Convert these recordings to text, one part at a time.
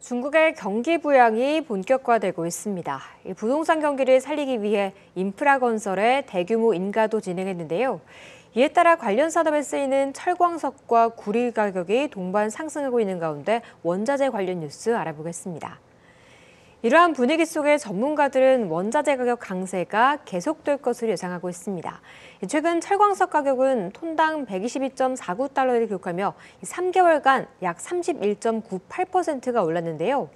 중국의 경기 부양이 본격화되고 있습니다. 부동산 경기를 살리기 위해 인프라 건설에 대규모 인가도 진행했는데요. 이에 따라 관련 산업에 쓰이는 철광석과 구리 가격이 동반 상승하고 있는 가운데 원자재 관련 뉴스 알아보겠습니다. 이러한 분위기 속에 전문가들은 원자재 가격 강세가 계속될 것으로 예상하고 있습니다. 최근 철광석 가격은 톤당 122.49달러를 기록하며 3개월간 약 31.98%가 올랐는데요.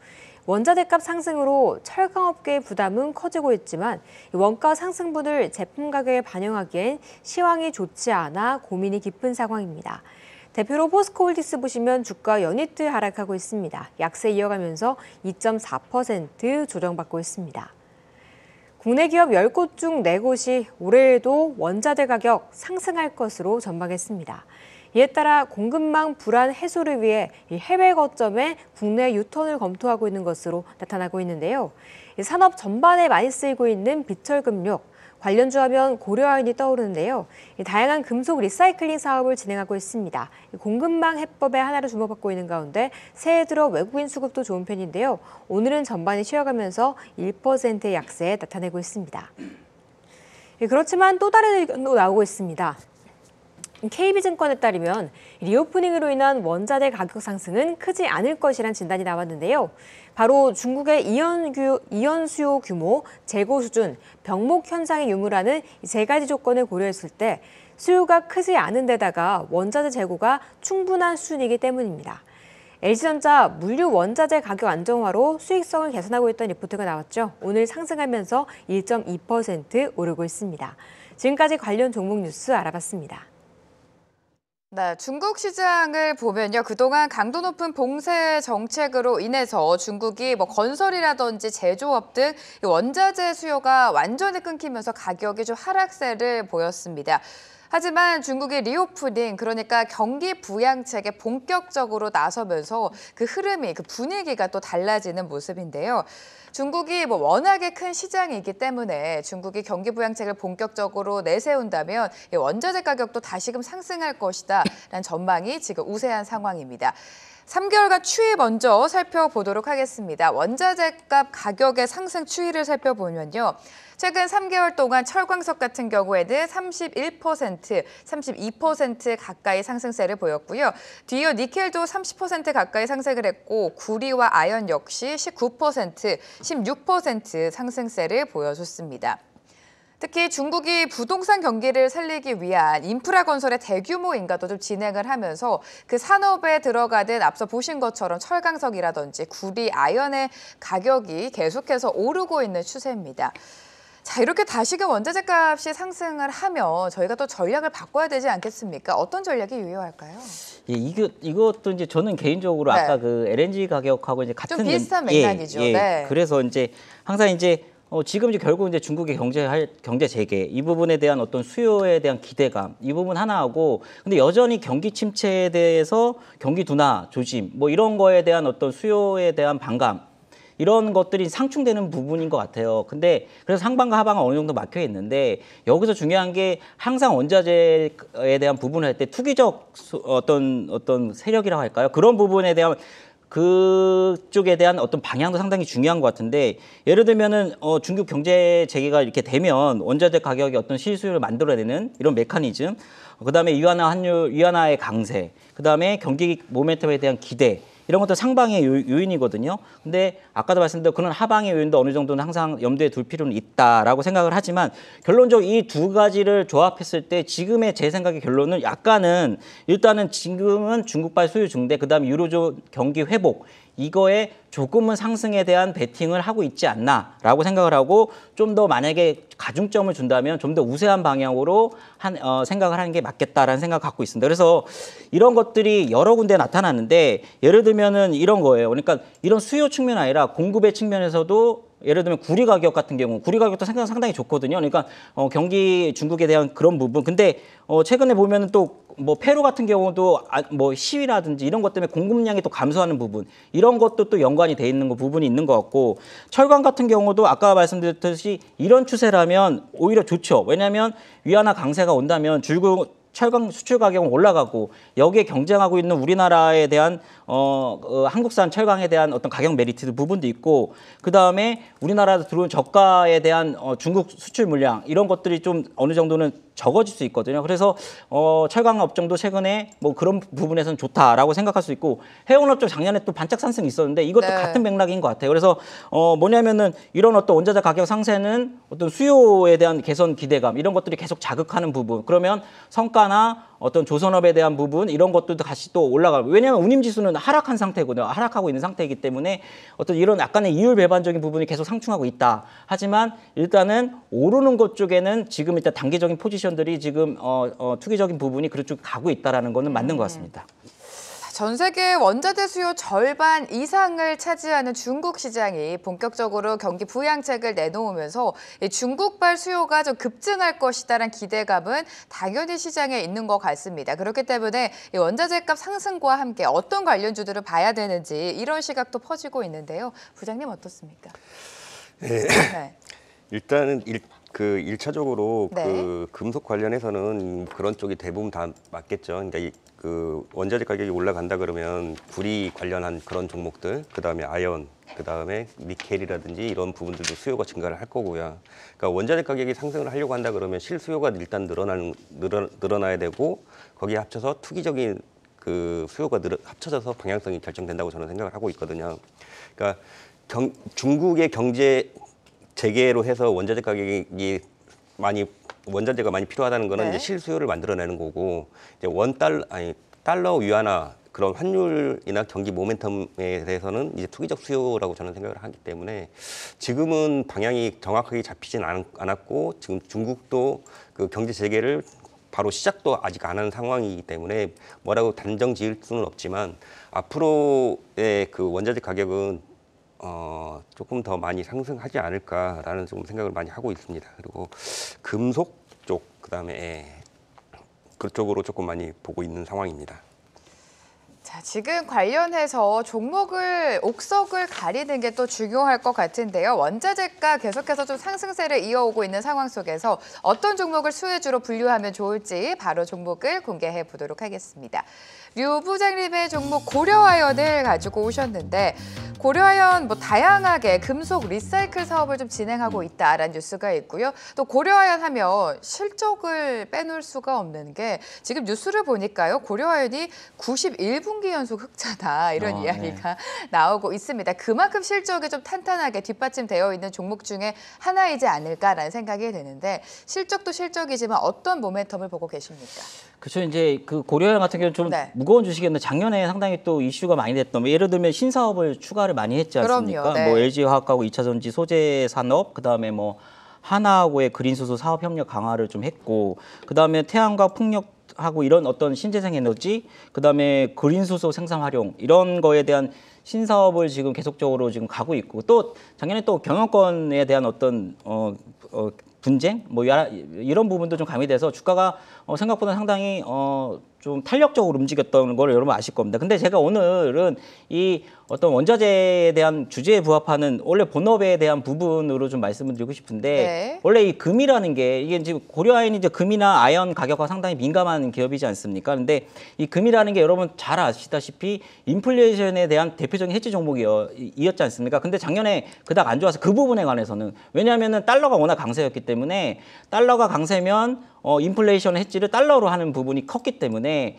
원자재값 상승으로 철강업계의 부담은 커지고 있지만 원가 상승분을 제품 가격에 반영하기엔 시황이 좋지 않아 고민이 깊은 상황입니다. 대표로 포스코홀디스 보시면 주가 연이틀 하락하고 있습니다. 약세 이어가면서 2.4% 조정받고 있습니다. 국내 기업 10곳 중 4곳이 올해에도 원자재 가격 상승할 것으로 전망했습니다. 이에 따라 공급망 불안 해소를 위해 해외 거점에 국내 유턴을 검토하고 있는 것으로 나타나고 있는데요. 산업 전반에 많이 쓰이고 있는 비철금속, 관련주 하면 고려아연이 떠오르는데요. 다양한 금속 리사이클링 사업을 진행하고 있습니다. 공급망 해법의 하나로 주목받고 있는 가운데 새해 들어 외국인 수급도 좋은 편인데요. 오늘은 전반이 쉬어가면서 1%의 약세에 나타내고 있습니다. 그렇지만 또 다른 의견도 나오고 있습니다. KB증권에 따르면 리오프닝으로 인한 원자재 가격 상승은 크지 않을 것이란 진단이 나왔는데요. 바로 중국의 이연 수요 규모, 재고 수준, 병목 현상이 유무라는 세 가지 조건을 고려했을 때 수요가 크지 않은 데다가 원자재 재고가 충분한 수준이기 때문입니다. LG전자 물류 원자재 가격 안정화로 수익성을 개선하고 있다는 리포트가 나왔죠. 오늘 상승하면서 1.2% 오르고 있습니다. 지금까지 관련 종목 뉴스 알아봤습니다. 네, 중국 시장을 보면요. 그동안 강도 높은 봉쇄 정책으로 인해서 중국이 건설이라든지 제조업 등 원자재 수요가 완전히 끊기면서 가격이 좀 하락세를 보였습니다. 하지만 중국의 리오프닝, 그러니까 경기 부양책에 본격적으로 나서면서 그 흐름이, 그 분위기가 또 달라지는 모습인데요. 중국이 워낙에 큰 시장이기 때문에 중국이 경기 부양책을 본격적으로 내세운다면 원자재 가격도 다시금 상승할 것이다라는 전망이 지금 우세한 상황입니다. 3개월간 추이 먼저 살펴보도록 하겠습니다. 원자재값 가격의 상승 추이를 살펴보면요. 최근 3개월 동안 철광석 같은 경우에는 31%, 32% 가까이 상승세를 보였고요. 뒤이어 니켈도 30% 가까이 상승을 했고 구리와 아연 역시 19%, 16% 상승세를 보여줬습니다. 특히 중국이 부동산 경기를 살리기 위한 인프라 건설의 대규모 인가도 좀 진행을 하면서 그 산업에 들어가는 앞서 보신 것처럼 철강석이라든지 구리, 아연의 가격이 계속해서 오르고 있는 추세입니다. 자, 이렇게 다시금 원자재 값이 상승을 하면 저희가 또 전략을 바꿔야 되지 않겠습니까? 어떤 전략이 유효할까요? 예, 이것도 이제 저는 개인적으로 네. 아까 그 LNG 가격하고 이제 같은 좀 비슷한 맥락이죠. 네. 그래서 이제 항상 이제 지금 이제 결국 이제 중국의 경제 재개 이 부분에 대한 어떤 수요에 대한 기대감 이 부분 하나하고 근데 여전히 경기 침체에 대해서 경기 둔화 조짐 이런 거에 대한 어떤 수요에 대한 반감 이런 것들이 상충되는 부분인 것 같아요. 근데 그래서 상반과 하반은 어느 정도 막혀 있는데 여기서 중요한 게 항상 원자재에 대한 부분을 할 때 투기적 어떤 세력이라고 할까요? 그런 부분에 대한 그쪽에 대한 어떤 방향도 상당히 중요한 것 같은데 예를 들면은 중국 경제 재개가 이렇게 되면 원자재 가격의 어떤 실수요를 만들어내는 이런 메커니즘, 그다음에 위안화의 강세, 그다음에 경기 모멘텀에 대한 기대. 이런 것도 상방의 요인이거든요. 근데 아까도 말씀드린 그런 하방의 요인도 어느 정도는 항상 염두에 둘 필요는 있다라고 생각을 하지만 결론적으로 이 두 가지를 조합했을 때 지금의 제 생각의 결론은 약간은 일단은 지금은 중국발 수요 증대, 그다음에 유로존 경기 회복 이거에 조금은 상승에 대한 베팅을 하고 있지 않나라고 생각을 하고 좀 더 만약에 가중점을 준다면 좀 더 우세한 방향으로 생각을 하는 게 맞겠다라는 생각을 갖고 있습니다. 그래서 이런 것들이 여러 군데 나타났는데 예를 들면은 이런 거예요. 그러니까 이런 수요 측면 아니라 공급의 측면에서도 예를 들면 구리 가격 같은 경우 구리 가격도 상당히 좋거든요. 그러니까 경기 중국에 대한 그런 부분. 근데 최근에 보면은 또 페루 같은 경우도 시위라든지 이런 것 때문에 공급량이 또 감소하는 부분 이런 것도 또 연관이 돼 있는 부분이 있는 것 같고 철강 같은 경우도 아까 말씀드렸듯이 이런 추세라면 오히려 좋죠. 왜냐하면 위안화 강세가 온다면 철강 수출 가격은 올라가고 여기에 경쟁하고 있는 우리나라에 대한 한국산 철강에 대한 어떤 가격 메리트 부분도 있고 그다음에 우리나라에 들어온 저가에 대한 중국 수출 물량 이런 것들이 좀 어느 정도는 적어질 수 있거든요. 그래서 철강 업종도 최근에 뭐 그런 부분에서는 좋다라고 생각할 수 있고 해운업종 작년에 또 반짝 상승이 있었는데 이것도 네. 같은 맥락인 것 같아요. 그래서 뭐냐면은 이런 어떤 원자재 가격 상승은 어떤 수요에 대한 개선 기대감 이런 것들이 계속 자극하는 부분. 그러면 성과나 어떤 조선업에 대한 부분 이런 것들도 다시 또 올라가고 왜냐하면 운임지수는 하락한 상태거든요. 하락하고 있는 상태이기 때문에 어떤 이런 약간의 이율 배반적인 부분이 계속 상충하고 있다. 하지만 일단은 오르는 것 쪽에는 지금 일단 단기적인 포지션들이 지금 투기적인 부분이 그쪽 가고 있다라는 거는 맞는 것 같습니다. 전 세계 원자재 수요 절반 이상을 차지하는 중국 시장이 본격적으로 경기 부양책을 내놓으면서 중국발 수요가 좀 급증할 것이다라는 기대감은 당연히 시장에 있는 것 같습니다. 그렇기 때문에 원자재값 상승과 함께 어떤 관련주들을 봐야 되는지 이런 시각도 퍼지고 있는데요. 부장님 어떻습니까? 네. 일단은 일차적으로 네. 그 금속 관련해서는 그런 쪽이 대부분 다 맞겠죠. 그러니까 그 원자재 가격이 올라간다 그러면 구리 관련한 그런 종목들, 그다음에 아연, 그다음에 니켈이라든지 이런 부분들도 수요가 증가를 할 거고요. 그러니까 원자재 가격이 상승을 하려고 한다 그러면 실수요가 일단 늘어나야 되고 거기에 합쳐서 투기적인 그 수요가 합쳐져서 방향성이 결정된다고 저는 생각을 하고 있거든요. 그러니까 중국의 경제 재개로 해서 원자재 가격이 원자재가 많이 필요하다는 거는 네. 이제 실수요를 만들어내는 거고 이제 달러 위안화 그런 환율이나 경기 모멘텀에 대해서는 이제 투기적 수요라고 저는 생각을 하기 때문에 지금은 방향이 정확하게 잡히진 않았고 지금 중국도 그 경제 재개를 바로 시작도 아직 안 한 상황이기 때문에 뭐라고 단정 지을 수는 없지만 앞으로의 그 원자재 가격은 조금 더 많이 상승하지 않을까라는 좀 생각을 많이 하고 있습니다. 그리고 금속 쪽, 그다음에 그쪽으로 조금 많이 보고 있는 상황입니다. 자, 지금 관련해서 옥석을 가리는 게 또 중요할 것 같은데요. 원자재가 계속해서 좀 상승세를 이어오고 있는 상황 속에서 어떤 종목을 수혜주로 분류하면 좋을지 바로 종목을 공개해 보도록 하겠습니다. 류 부장님의 종목 고려아연을 가지고 오셨는데 고려아연 다양하게 금속 리사이클 사업을 좀 진행하고 있다라는 뉴스가 있고요. 또 고려아연 하면 실적을 빼놓을 수가 없는 게 지금 뉴스를 보니까요. 고려아연이 91분기 연속 흑자다 이런 이야기가 나오고 있습니다. 그만큼 실적이 좀 탄탄하게 뒷받침되어 있는 종목 중에 하나이지 않을까라는 생각이 드는데 실적도 실적이지만 어떤 모멘텀을 보고 계십니까? 그렇죠. 이제 그 고려아연 같은 경우는 좀 네. 무거운 주식이었는데 작년에 상당히 또 이슈가 많이 됐던 예를 들면 신사업을 추가를 많이 했지 않습니까? 그럼요. 네. 뭐 LG화학하고 2차전지 소재 산업, 그다음에 뭐 하나하고의 그린수소 사업 협력 강화를 좀 했고, 그다음에 태양광 풍력하고 이런 어떤 신재생 에너지, 그다음에 그린수소 생산 활용 이런 거에 대한 신사업을 지금 계속적으로 지금 가고 있고 또 작년에 또 경영권에 대한 어떤 분쟁 뭐 이런 부분도 좀 가미돼서 주가가 생각보다 상당히 좀 탄력적으로 움직였던 걸 여러분 아실 겁니다. 근데 제가 오늘은 이 어떤 원자재에 대한 주제에 부합하는 원래 본업에 대한 부분으로 좀 말씀을 드리고 싶은데 네. 원래 이 금이라는 게 이게 지금 고려아연이 이제 금이나 아연 가격과 상당히 민감한 기업이지 않습니까? 근데 이 금이라는 게 여러분 잘 아시다시피 인플레이션에 대한 대표적인 해지 종목이었지 않습니까? 근데 작년에 그닥 안 좋아서 그 부분에 관해서는 왜냐하면은 달러가 워낙 강세였기 때문에 달러가 강세면 인플레이션 해지를 달러로 하는 부분이 컸기 때문에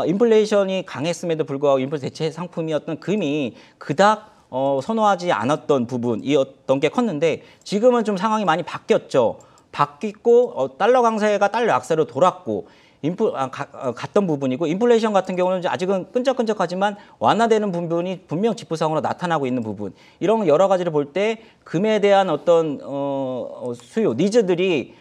인플레이션이 강했음에도 불구하고 인플레이션 대체 상품이었던 금이 그닥 선호하지 않았던 부분이었던 게 컸는데 지금은 좀 상황이 많이 바뀌었죠. 바뀌고 달러 강세가 달러 약세로 돌았고 갔던 부분이고 인플레이션 같은 경우는 아직은 끈적끈적하지만 완화되는 부분이 분명 지표상으로 나타나고 있는 부분 이런 여러 가지를 볼 때 금에 대한 어떤 수요 니즈들이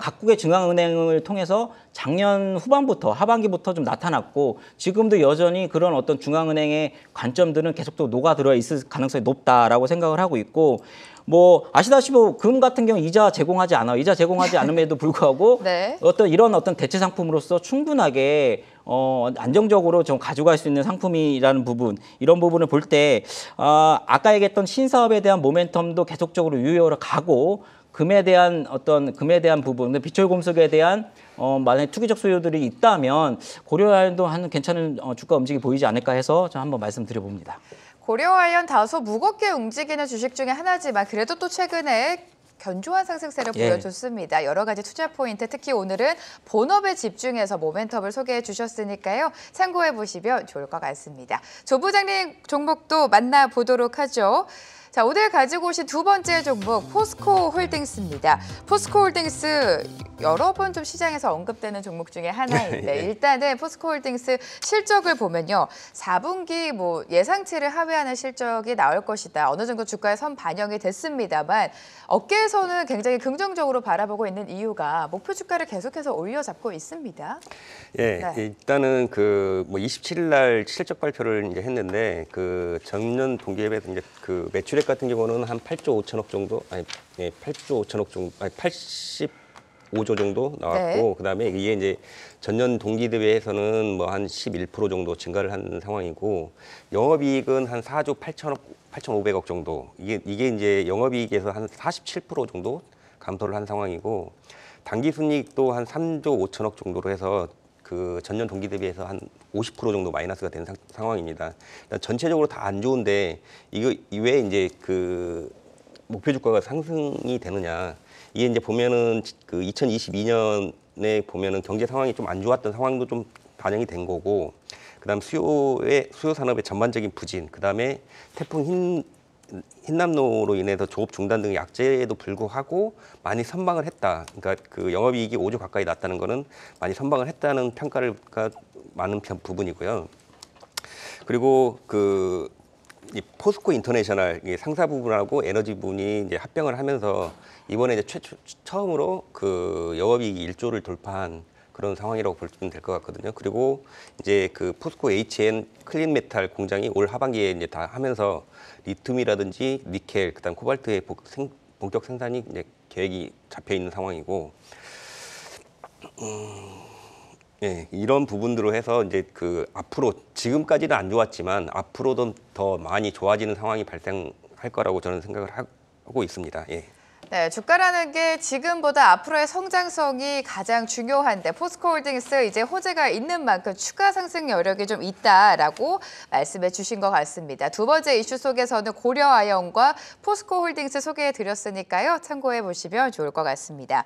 각국의 중앙은행을 통해서 작년 후반부터 하반기부터 좀 나타났고 지금도 여전히 그런 어떤 중앙은행의 관점들은 계속 또 녹아들어 있을 가능성이 높다라고 생각을 하고 있고 뭐 아시다시피 금 같은 경우 이자 제공하지 않아요. 이자 제공하지 않음에도 불구하고 네. 이런 대체 상품으로서 충분하게 안정적으로 좀 가져갈 수 있는 상품이라는 부분 이런 부분을 볼 때 아까 얘기했던 신사업에 대한 모멘텀도 계속적으로 유효로 가고 금에 대한 부분, 비철금속에 대한 만약에 투기적 수요들이 있다면 고려아연도 한 괜찮은 주가 움직임이 보이지 않을까 해서 저 한번 말씀드려봅니다. 고려아연 다소 무겁게 움직이는 주식 중에 하나지만 그래도 또 최근에 견조한 상승세를 예. 보여줬습니다. 여러 가지 투자 포인트, 특히 오늘은 본업에 집중해서 모멘텀을 소개해 주셨으니까요. 참고해 보시면 좋을 것 같습니다. 조 부장님 종목도 만나보도록 하죠. 자, 오늘 가지고 오신 두 번째 종목 포스코홀딩스입니다. 포스코홀딩스 여러 번 좀 시장에서 언급되는 종목 중에 하나인데 예. 일단은 포스코홀딩스 실적을 보면요. 4분기 뭐 예상치를 하회하는 실적이 나올 것이다. 어느 정도 주가에 선 반영이 됐습니다만 업계에서는 굉장히 긍정적으로 바라보고 있는 이유가 목표 주가를 계속해서 올려잡고 있습니다. 예, 네. 일단은 그 뭐 27일 날 실적 발표를 이제 했는데 그 전년 동기에 비해서 이제 그 매출액 같은 경우는 한 8조 5천억 정도, 아니, 예, 8조 5천억 정도, 아니 85조 정도 나왔고, 네. 그다음에 이게 이제 전년 동기 대비해서는 뭐 한 11% 정도 증가를 한 상황이고, 영업이익은 한 4조 8,500억 정도, 이게 이제 영업이익에서 한 47% 정도 감소를 한 상황이고, 당기순이익도 한 3조 5천억 정도로 해서 그 전년 동기 대비해서 한 50% 정도 마이너스가 된 상황입니다. 일단 전체적으로 다 안 좋은데 이거 왜 이제 그 목표 주가가 상승이 되느냐? 이게 이제 보면은 그 2022년에 보면은 경제 상황이 좀 안 좋았던 상황도 좀 반영이 된 거고, 그다음 수요 산업의 전반적인 부진, 그다음에 태풍 흰남노로 인해서 조업 중단 등의 약재에도 불구하고 많이 선방을 했다. 그러니까 그 영업이익이 5조 가까이 났다는 거는 많이 선방을 했다는 평가가 많은 부분이고요. 그리고 이 포스코 인터내셔널 상사 부분하고 에너지 부분이 이제 합병을 하면서 이번에 이제 처음으로 그 영업이익이 1조를 돌파한 그런 상황이라고 보시면 될 것 같거든요. 그리고 이제 그 포스코 HN 클린 메탈 공장이 올 하반기에 이제 다 하면서 리튬이라든지 니켈, 그다음 코발트의 본격 생산이 이제 계획이 잡혀 있는 상황이고, 예, 이런 부분들로 해서 이제 그 앞으로 지금까지는 안 좋았지만 앞으로도 더 많이 좋아지는 상황이 발생할 거라고 저는 생각을 하고 있습니다. 예. 네, 주가라는 게 지금보다 앞으로의 성장성이 가장 중요한데 포스코홀딩스 이제 호재가 있는 만큼 추가 상승 여력이 좀 있다라고 말씀해 주신 것 같습니다. 두 번째 이슈 속에서는 고려아연과 포스코홀딩스 소개해 드렸으니까요. 참고해 보시면 좋을 것 같습니다.